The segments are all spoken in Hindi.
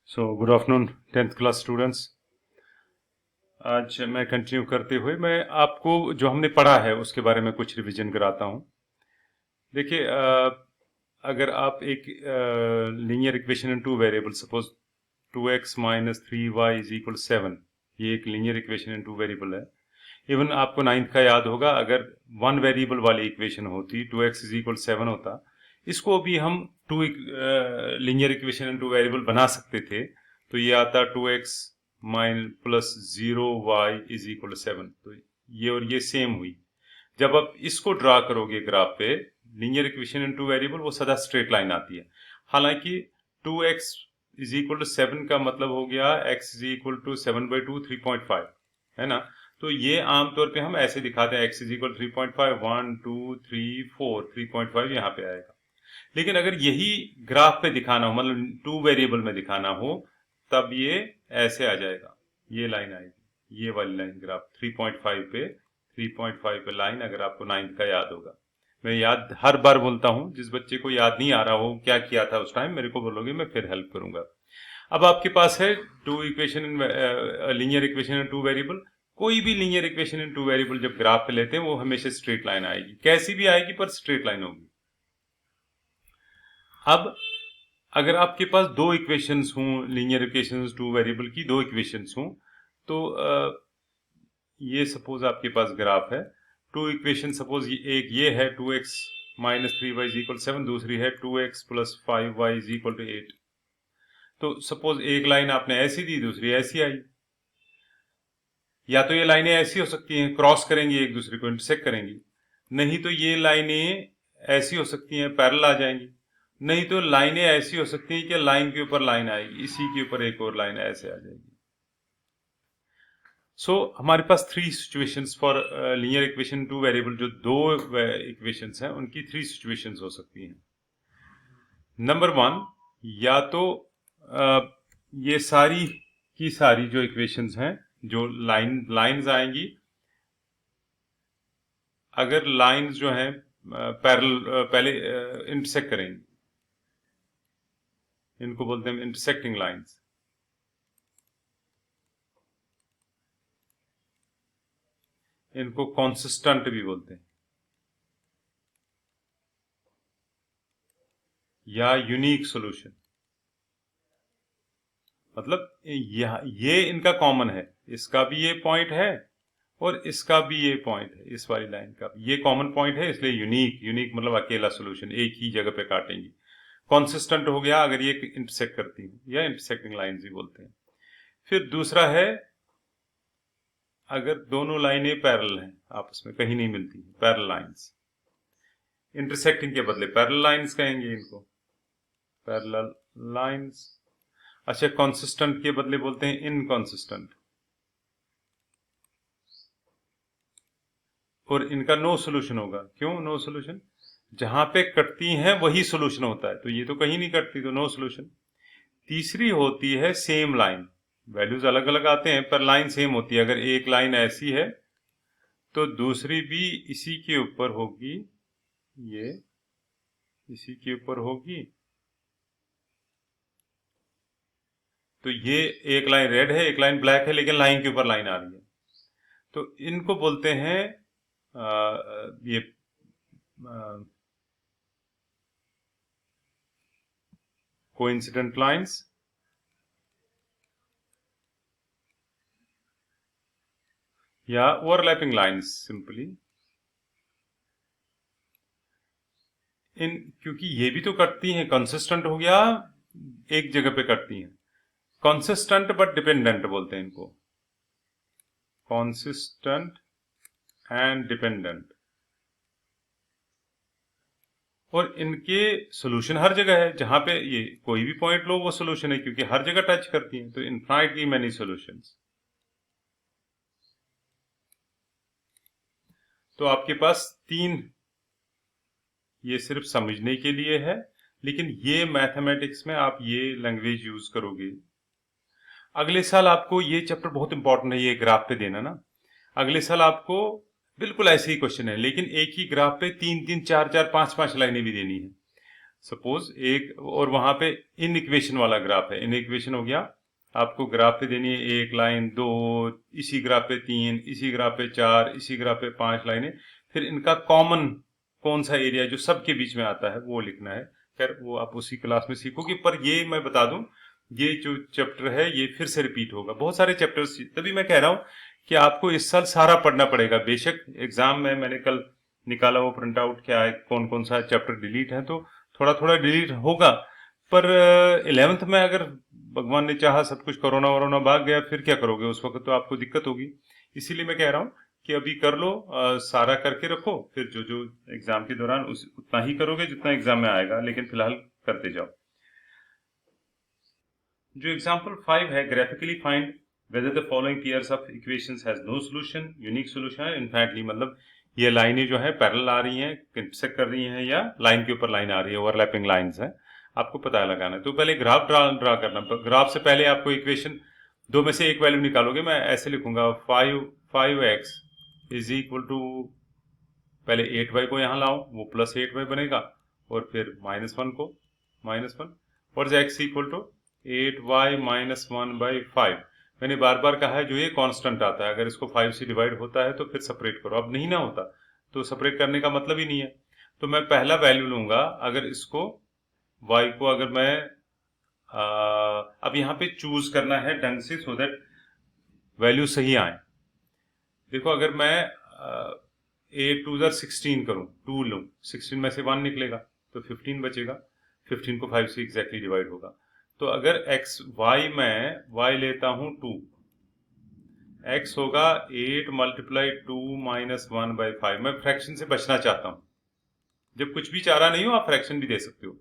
Good afternoon 10th class students. आज मैं कंटिन्यू करते हुए मैं आपको जो हमने पढ़ा है उसके बारे में कुछ रिवीजन कराता हूँ। देखिए, अगर आप एक linear equation in two variable, suppose 2x minus 3y is equal 7, ये एक linear equation in two variable है। इवन आपको 9th का याद होगा, अगर वन वेरिएबल वाली इक्वेशन होती 2x इज इक्वल 7 होता, इसको भी हम two linear equation in two variable बना सकते थे। तो ये आता 2x mine plus 0y is equal 7। तो ये और ये सेम हुई। जब आप इसको ड्रा करोगे ग्राफ पे, linear equation in two variable, वो सदा स्ट्रेट लाइन आती है। हालांकि 2x इज इक्वल टू 7 का मतलब हो गया x इज इक्वल टू 7/2 3.5, है ना। तो ये आमतौर पे हम ऐसे दिखाते हैं, x इज इक्वल 3.5, 1 2 3 4, 3.5 यहाँ पे आएगा। लेकिन अगर यही ग्राफ पे दिखाना हो, मतलब टू वेरिएबल में दिखाना हो, तब ये ऐसे आ जाएगा, ये लाइन आएगी, ये वाली लाइन ग्राफ 3.5 पे लाइन, अगर आपको 9th का याद होगा। मैं याद हर बार बोलता हूँ, जिस बच्चे को याद नहीं आ रहा हो क्या किया था उस टाइम, मेरे को बोलोगे, मैं फिर हेल्प करूंगा। अब आपके पास है two equation in linear equation in two variable. कोई भी linear equation in two variable जब ग्राफ पे लेते हैं, वो हमेशा स्ट्रेट लाइन आएगी, कैसी भी आएगी पर स्ट्रेट लाइन होगी। अब अगर आपके पास दो इक्वेशंस हों, लीनियर इक्वेशंस टू वेरिएबल की दो इक्वेशंस हों, तो ये सपोज आपके पास ग्राफ है, टू इक्वेशन, सपोज एक ये है 2x minus 3y is equal 7, दूसरी है 2x plus 5y is equal to 8। तो सपोज एक लाइन आपने ऐसी दी, दूसरी ऐसी आई। या तो ये लाइनें ऐसी हो सकती हैं, क्रॉस करेंगी, एक दूसरे को इंटरसेक्ट करेंगी। नहीं तो ये लाइनें ऐसी हो सकती हैं, पैरेलल आ जाएंगी। नहीं तो लाइनें ऐसी हो सकती हैं कि लाइन के ऊपर लाइन आएगी, इसी के ऊपर एक और लाइन ऐसे आ जाएगी। हमारे पास three situations for linear equation two variable, जो दो इक्वेशंस हैं उनकी थ्री सिचुएशंस हो सकती हैं। नंबर 1, या तो ये सारी की सारी जो इक्वेशंस हैं, जो लाइंस आएंगी, अगर लाइंस जो हैं पैरेलल पहले इंटरसेक्ट करेंगी, इनको बोलते हैं इंटरसेक्टिंग लाइंस। इनको कॉन्सिस्टेंट भी बोलते हैं, या यूनिक सॉल्यूशन। मतलब ये इनका कॉमन है, इसका भी ये पॉइंट है और इसका भी ये पॉइंट है, इस वाली लाइन का ये कॉमन पॉइंट है, इसलिए यूनिक मतलब अकेला सॉल्यूशन, एक ही जगह पे काटेंगी। कॉन्सिस्टेंट हो गया अगर ये इंटरसेक्ट करती है, या इंटरसेक्टिंग लाइंस भी बोलते हैं। फिर दूसरा है, अगर दोनों लाइनें पैरेलल हैं, आपस में कहीं नहीं मिलती, पैरेलल लाइंस। इंटरसेक्टिंग के बदले पैरेलल लाइंस कहेंगे इनको, पैरेलल लाइंस। अच्छा, कॉन्सिस्टेंट के बदले बोलते हैं इनकॉन्सिस्टेंट। और इनका नो सॉल्यूशन होगा। क्यों नो सॉल्यूशन? जहां पे कटती हैं वही सॉल्यूशन होता है, तो ये तो कहीं नहीं कटती, तो नो सॉल्यूशन। तीसरी होती है सेम लाइन, वैल्यूज अलग अलग आते हैं पर लाइन सेम होती है। अगर एक लाइन ऐसी है तो दूसरी भी इसी के ऊपर होगी, ये इसी के ऊपर होगी। तो ये एक लाइन रेड है, एक लाइन ब्लैक है, लेकिन लाइन के ऊपर लाइन आ रही है, तो इनको बोलते हैं ये कोइंसिडेंट लाइंस, या ओवरलैपिंग लाइंस सिंपली। क्योंकि ये भी तो कटती हैं, कंसिस्टेंट हो गया, एक जगह पे कटती हैं। कंसिस्टेंट बट डिपेंडेंट बोलते हैं इनको, कंसिस्टेंट एंड डिपेंडेंट। और इनके सॉल्यूशन हर जगह है, जहां पे ये कोई भी पॉइंट लो वो सॉल्यूशन है, क्योंकि हर जगह टच करती हैं, तो इनफाइनाइटली मेनी सॉल्यूशंस। तो आपके पास तीन, ये सिर्फ समझने के लिए है, लेकिन ये मैथमेटिक्स में आप ये लैंग्वेज यूज करोगे। अगले साल आपको ये चैप्टर बहुत इंपॉर्टेंट है, ये ग्राफ पे देना ना। अगले साल आपको बिल्कुल ऐसे ही क्वेश्चन है, लेकिन एक ही ग्राफ पे 3-3 4-4 5-5 लाइनें भी देनी है। सपोज एक, और वहां पे इन इक्वेशन वाला ग्राफ है, इन इक्वेशन हो गया, आपको ग्राफ पे देनी है 1 लाइन, 2, इसी ग्राफ पे 3, इसी ग्राफ पे 4, इसी ग्राफ पे 5 लाइनें, फिर इनका कॉमन कौन सा एरिया जो सबके बीच में आता है वो लिखना है। खैर वो आप उसी क्लास में सीखोगे, पर ये मैं बता दूं, ये जो चैप्टर है ये फिर से रिपीट होगा, बहुत सारे चैप्टर्स, तभी मैं कह रहा हूं कि आपको इस साल सारा पढ़ना पड़ेगा। बेशक एग्जाम में मैंने कल निकाला वो प्रिंट आउट, क्या है कौन कौन सा चैप्टर डिलीट है, तो थोड़ा थोड़ा डिलीट होगा, पर 11th में अगर भगवान ने चाहा सब कुछ कोरोना वोरोना भाग गया, फिर क्या करोगे, उस वक्त तो आपको दिक्कत होगी। इसीलिए मैं कह रहा हूँ कि अभी कर लो, सारा करके रखो, फिर जो जो एग्जाम के दौरान उतना ही करोगे जितना एग्जाम में आएगा, लेकिन फिलहाल करते जाओ। जो एग्जाम्पल 5 है, graphically find whether the following pairs of equations has no solution, unique solution है इनफैक्टली, मतलब ये लाइनें जो है पैरेलल आ रही हैं, इंटरसेक्ट कर रही हैं, या लाइन के ऊपर लाइन आ रही है, ओवरलैपिंग लाइंस है, आपको पता लगाना है। तो पहले ग्राफ ड्रा करना, ग्राफ से पहले आपको इक्वेशन दो में से एक वैल्यू निकालोगे। मैं ऐसे लिखूंगा 5x इज इक्वल टू, पहले 8y को यहाँ लाओ, वो प्लस 8y बनेगा, और फिर -1 को -1, और x equal to 8y minus 1/5। मैंने बार बार कहा है जो ये कांस्टेंट आता है, अगर इसको 5 से डिवाइड होता है तो फिर सेपरेट करो, अब नहीं ना होता तो सेपरेट करने का मतलब ही नहीं है। तो मैं पहला वैल्यू लूंगा, अगर इसको y को अगर मैं अब यहाँ पे चूज करना है ढंग से, सो दैट वैल्यू सही आए। देखो अगर मैं 8 2 16 करूं, 2 लूं, 16 में से 1 निकलेगा तो 15 बचेगा, 15 को 5 से एग्जैक्टली डिवाइड होगा। तो अगर x y में y लेता हूं 2, x होगा 8 मल्टीप्लाई 2 माइनस 1/5। मैं फ्रैक्शन से बचना चाहता हूं, जब कुछ भी चाह रहा नहीं हो आप फ्रैक्शन भी दे सकते हो।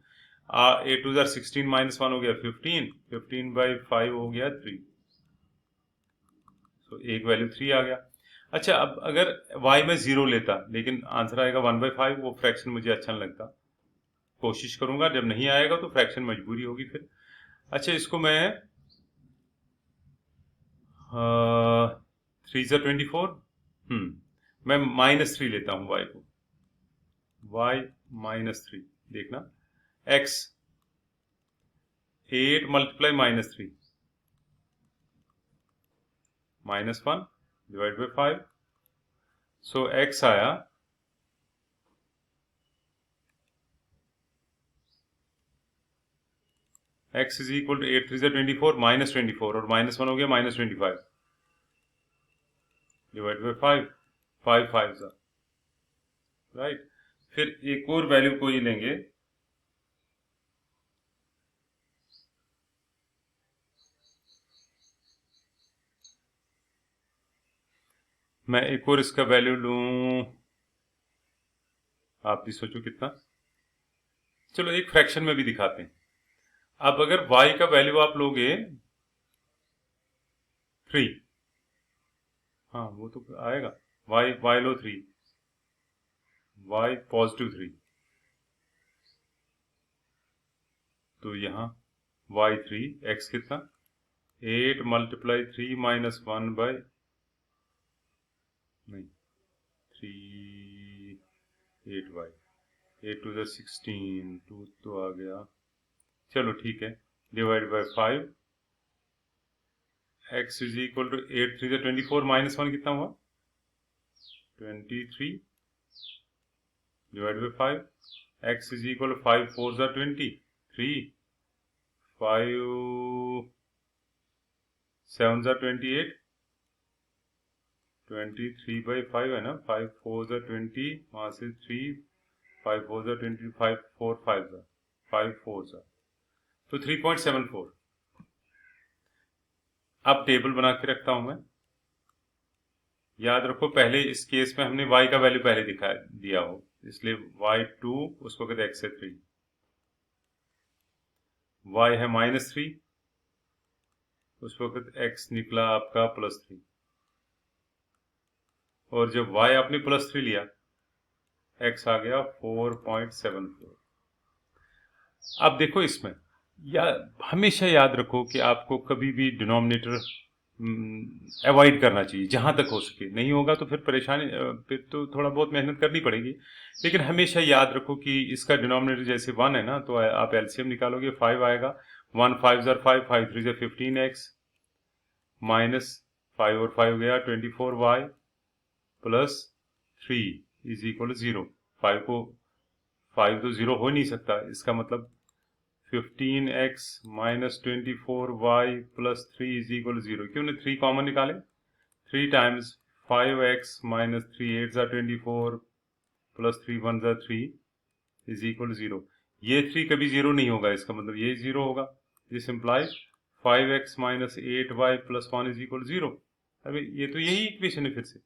8 2 16 माइनस 1 हो गया 15, 15/5 हो गया 3, तो एक वैल्यू 3 आ गया। अच्छा, अब अगर y में 0 लेता, लेकिन आंसर आएगा 1/5, वो फ्रैक्शन मुझे अच्छा नहीं लगता, कोशिश करूंगा, जब नहीं आएगा तो फ्रैक्शन मजबूरी होगी फिर। अच्छा, इसको मैं 3 ज़ा 24, मैं -3 लेता हूं y को, y -3, देखना x 8 multiply -3 -1 divide by 5, so x आया x इज इक्वल टू 8 3 ज़ा 24 -24, और -1 हो गया -25 डिवाइड बाई 5, 5 5 ज़ा, राइट। फिर एक और वैल्यू को ही लेंगे, मैं एक और इसका वैल्यू लूं, आप भी सोचो कितना, चलो एक फ्रैक्शन में भी दिखाते हैं। अब अगर y का वैल्यू आप लोगे 3, हाँ वो तो आएगा, y लो 3, y पॉजिटिव 3, तो यहाँ y3, x कितना 8 मल्टीप्लाई 3 माइनस 1 बाई, नहीं 3 8y, 8 2 ज़ा 16, 2 तो आ गया, चलो ठीक है, divide by 5, x is equal to 8 3 ज़ा 24 -1 कितना हुआ 23 divide by 5, x is equal to 5 4 ज़ा 23, 5 7 ज़ा 28, 23/5 है ना, 5 4 ज़ा 20, वहां से 3, 5 4 ज़ा 20, 5 4 5 ज़ा 5 4 ज़ा, तो 3.74। अब टेबल बना के रखता हूं मैं, याद रखो पहले इस केस में हमने y का वैल्यू पहले दिया हो, इसलिए y2 उस वक्त x है 3, y है -3, उस वक्त x निकला आपका +3, और जब y आपने +3 लिया x आ गया 4.74। अब देखो इसमें हमेशा याद रखो कि आपको कभी भी डिनोमिनेटर अवॉइड करना चाहिए जहां तक हो सके। नहीं होगा तो फिर परेशानी, फिर तो थोड़ा बहुत मेहनत करनी पड़ेगी। लेकिन हमेशा याद रखो कि इसका डिनोमिनेटर जैसे 1 है ना, तो आप एलसीएम निकालोगे 5 आएगा। 1 5 ज़र 5, 5 3 ज़र 15x माइनस 5 और 5 गया 24y प्लस 3 इज इक्वल 0। 5 तो 0 हो नहीं सकता, इसका मतलब 15x minus 24y plus 3 is equal 0। क्यों ने 3 कॉमन निकाले? 3 टाइम्स 5x माइनस 3 8 ज़ा 24 प्लस 3 1 ज़ा 3 इज इक्वल 0। ये 3 कभी 0 नहीं होगा, इसका मतलब ये 0 होगा। This implies 5x minus 8y plus 1 is equal 0। अबे ये तो यही इक्वेशन है, फिर से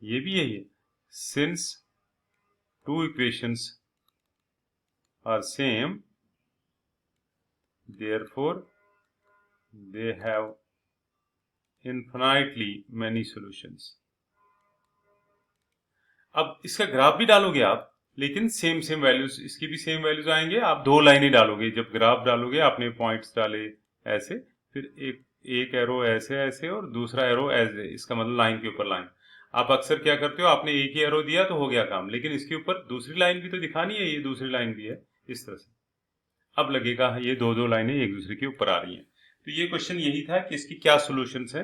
ये भी यही है। Since two equations are same therefore they have infinitely many solutions। अब इसका ग्राफ भी डालोगे आप, लेकिन सेम सेम वैल्यूज, इसकी भी सेम वैल्यूज आएंगे। आप 2 लाइनें डालोगे, जब ग्राफ डालोगे आपने पॉइंट्स डाले ऐसे, फिर एक एरो ऐसे ऐसे और दूसरा एरो ऐसे, इसका मतलब लाइन के ऊपर लाइन। आप अक्सर क्या करते हो, आपने एक ही एरो दिया तो हो गया काम, लेकिन इसके ऊपर दूसरी लाइन भी तो दिखानी है, ये दूसरी लाइन भी है इस तरह से। अब लगेगा ये दो लाइनें एक दूसरे के ऊपर आ रही हैं। तो ये क्वेश्चन यही था कि इसकी क्या सॉल्यूशंस है,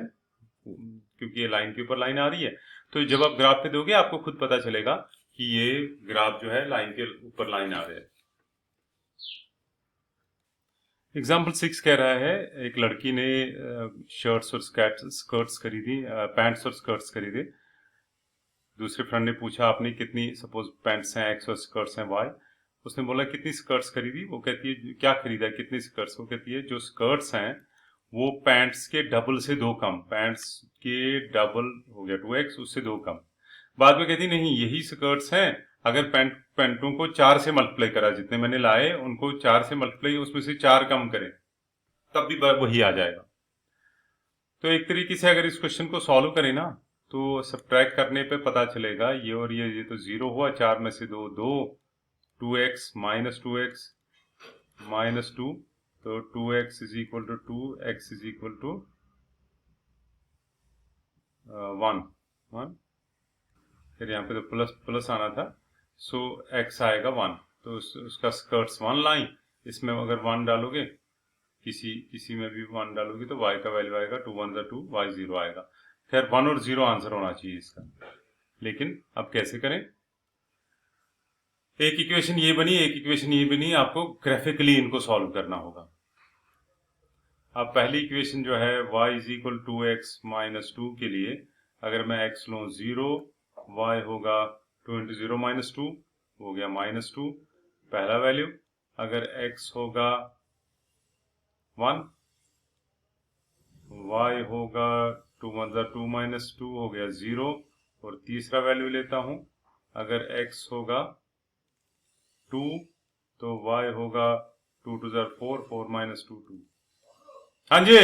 क्योंकि ये लाइन के ऊपर लाइन आ रही है। तो जब आप ग्राफ पे दोगे आपको खुद पता चलेगा कि ये ग्राफ जो है लाइन के ऊपर लाइन आ रहा है। एग्जाम्पल 6 कह रहा है, एक लड़की ने शर्ट्स और स्कर्ट्स खरीदी, पैंट्स और स्कर्ट्स खरीदे। दूसरे फ्रेंड ने पूछा आपने कितनी, सपोज पैंट्स हैं एक्स और स्कर्ट्स हैं वाई। उसने बोला कितनी स्कर्ट्स खरीदी? वो कहती है क्या खरीदा, कितनी स्कर्ट्स? वो कहती है जो स्कर्ट्स हैं वो पैंट्स के डबल से 2 कम, पैंट्स के डबल हो गया 2x, उससे 2 कम। बाद में कहती नहीं यही स्कर्ट्स हैं, अगर पैंटों को 4 से मल्टीप्लाई करा, जितने मैंने लाए उनको 4 से मल्टीप्लाई, उसमें से 4 कम करें तब भी वही आ जाएगा। तो एक तरीके से अगर इस क्वेश्चन को सॉल्व करें ना, तो सब्ट्रैक्ट करने पे पता चलेगा ये और ये तो 0 हुआ, 4 में से 2 2, 2x माइनस 2x माइनस 2, तो 2x is equal to 2, x is equal to 1। फिर यहाँ पे तो प्लस प्लस आना था, सो x आएगा 1। तो उसका स्कर्ट्स 1 लाइन, इसमें अगर 1 डालोगे, किसी में भी 1 डालोगे तो y का वैल्यू आएगा 2 1 2, y 0 आएगा। खैर 1 और 0 आंसर होना चाहिए इसका, लेकिन अब कैसे करें? एक इक्वेशन ये बनी, एक इक्वेशन ये बनी, आपको ग्राफिकली इनको सॉल्व करना होगा। अब पहली इक्वेशन जो है y is equal 2x minus 2 के लिए, अगर मैं x लूँ 0, y होगा 2 इंटू 0 माइनस 2, हो गया माइनस 2 पहला वैल्यू। अगर x होगा 1, y होगा 2 1 2 माइनस 2, हो गया 0। और तीसरा वैल्यू लेता हूं, अगर x होगा 2 तो y होगा 2 2 4 4 माइनस 2 2। हाँ जी।